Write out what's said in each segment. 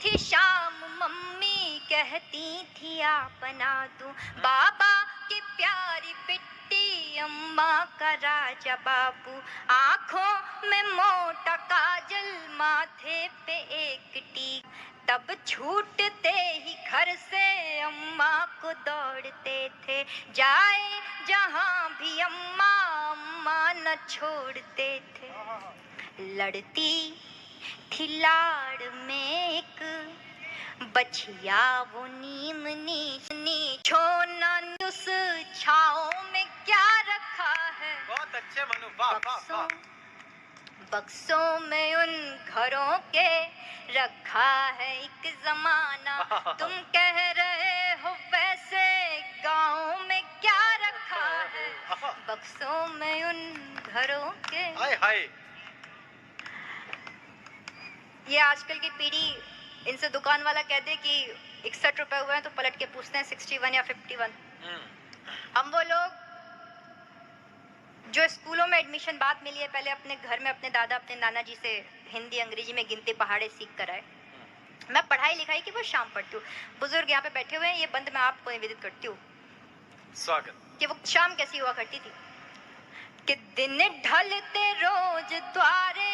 थी शाम मम्मी कहती थी आ बना दूं, बाबा की प्यारी पिट्टी अम्मा का राजा बाबू, आंखों में मोटा काजल माथे पे एक टीक, तब छूटते ही घर से अम्मा को दौड़ते थे, जाए जहां भी अम्मा अम्मा न छोड़ते थे। लड़ती थी लाड़ में एक बछिया वो नीम नी छोना उस छाओ में क्या रखा है। बहुत अच्छे मनु, वाह वाह वाह। बक्सों में उन घरों के रखा है एक जमाना, तुम कह रहे हो वैसे गाँव में क्या रखा है। बक्सों में उन घरों के। हाय हाय। ये आजकल की पीढ़ी, इनसे दुकान वाला कह दे कि 61 रुपए हुए हैं तो पलट के पूछते हैं 61 या 51। हम वो लोग जो स्कूलों में एडमिशन बाद मिली है, पहले अपने घर में अपने दादा अपने नाना जी से हिंदी अंग्रेजी में गिनती पहाड़े सीख कर आए। मैं पढ़ाई लिखाई की वो शाम पढ़ती हूँ। बुजुर्ग यहाँ पे बैठे हुए हैं, ये बंद मैं आपको निवेदित करती हूँ। स्वागत। कि वो शाम कैसी हुआ करती थी कि दिन ढलते रोज द्वारे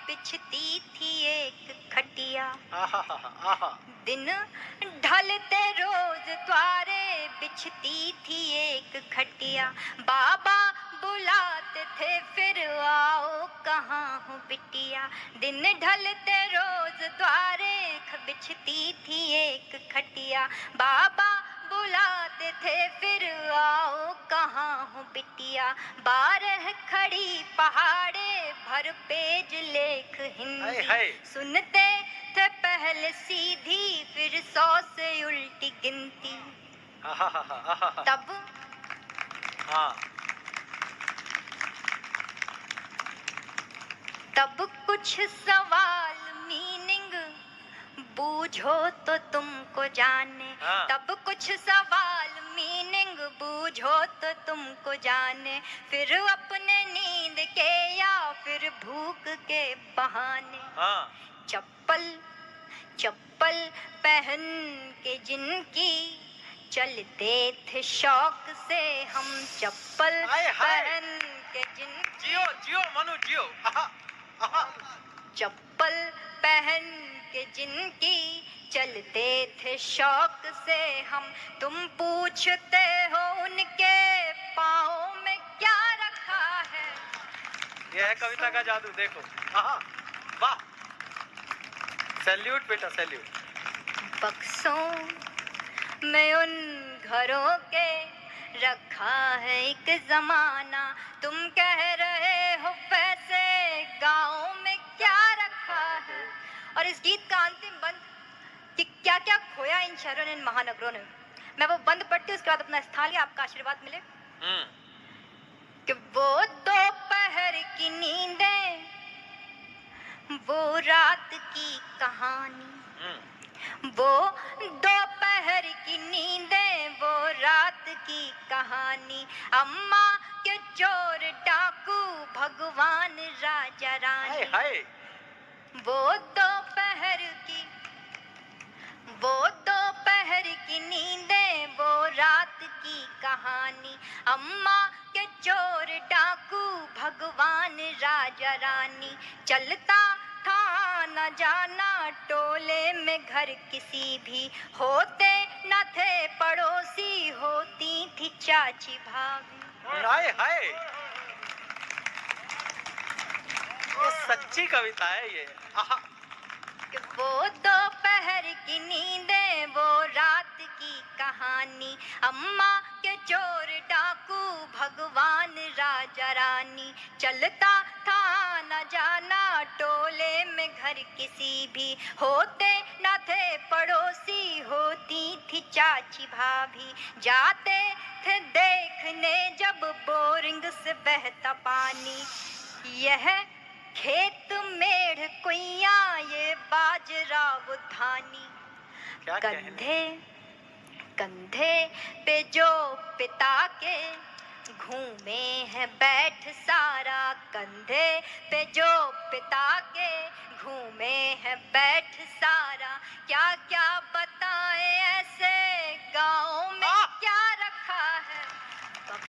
बिछती थी एक खटिया। दिन ढलते रोज द्वारे बिछती थी एक खटिया, बाबा बुलाते थे फिर आओ कहाँ हो बिटिया। दिन ढलते रोज द्वारे बिछती थी एक खटिया, बाबा बुलाते थे फिर आओ कहाँ हो बिटिया। 12 खड़ी पहाड़े भर पेज लेख हिंदी, सुनते थे पहले सीधी फिर 100 से उल्टी गिनती। तब कुछ सवाल मीनिंग बूझो तो तुमको जाने, तब कुछ सवाल मीनिंग बूझो तो तुमको जाने, फिर अपने नींद के या फिर भूख के बहाने। चप्पल चप्पल पहन के जिनकी चलते थे शौक से हम, चप्पल पहन के जिनकी। जियो जियो मनु जियो। चप्पल पहन के जिनकी चलते थे शौक से हम, तुम पूछते हो उनके पाँव में क्या रखा है। यह है कविता का जादू, देखो। वाह, सैल्यूट बेटा सैल्यूट। बक्सों में उन घरों के रखा है एक जमाना, तुम कह रहे हो वैसे गाँव में क्या रखा है। और इस गीत का अंतिम बंद कि क्या क्या खोया इन शहरों ने इन महानगरों ने, मैं वो बंद पढ़ती हूँ, उसके बाद अपना स्थान लिया, आपका आशीर्वाद मिले। कि वो दोपहर की नींदें, वो रात की कहानी, वो दोपहर की नींदें, वो रात की कहानी, अम्मा के चोर डाकू भगवान राजा रानी। वो दोपहर की नींदें, वो रात की कहानी, अम्मा के चोर डाकू भगवान राजा रानी। चलता था न जाना टोले में घर किसी भी, होते न थे पड़ोसी होती थी चाची भाभी। हाय हाय, ये सच्ची कविता है ये। कि वो दोपहर की नींदें, वो रात की कहानी, अम्मा के चोर डाकू भगवान राजा रानी। चलता था न जाना टोले में घर किसी भी, होते न थे पड़ोसी होती थी चाची भाभी। जाते थे देखने जब बोरिंग से बहता पानी, यह खेत मेढ़ कुइया ये बाजरा वो धानी। कंधे कंधे पे जो पिता के घूमे हैं बैठ सारा, कंधे पे जो पिता के घूमे हैं बैठ सारा। क्या बता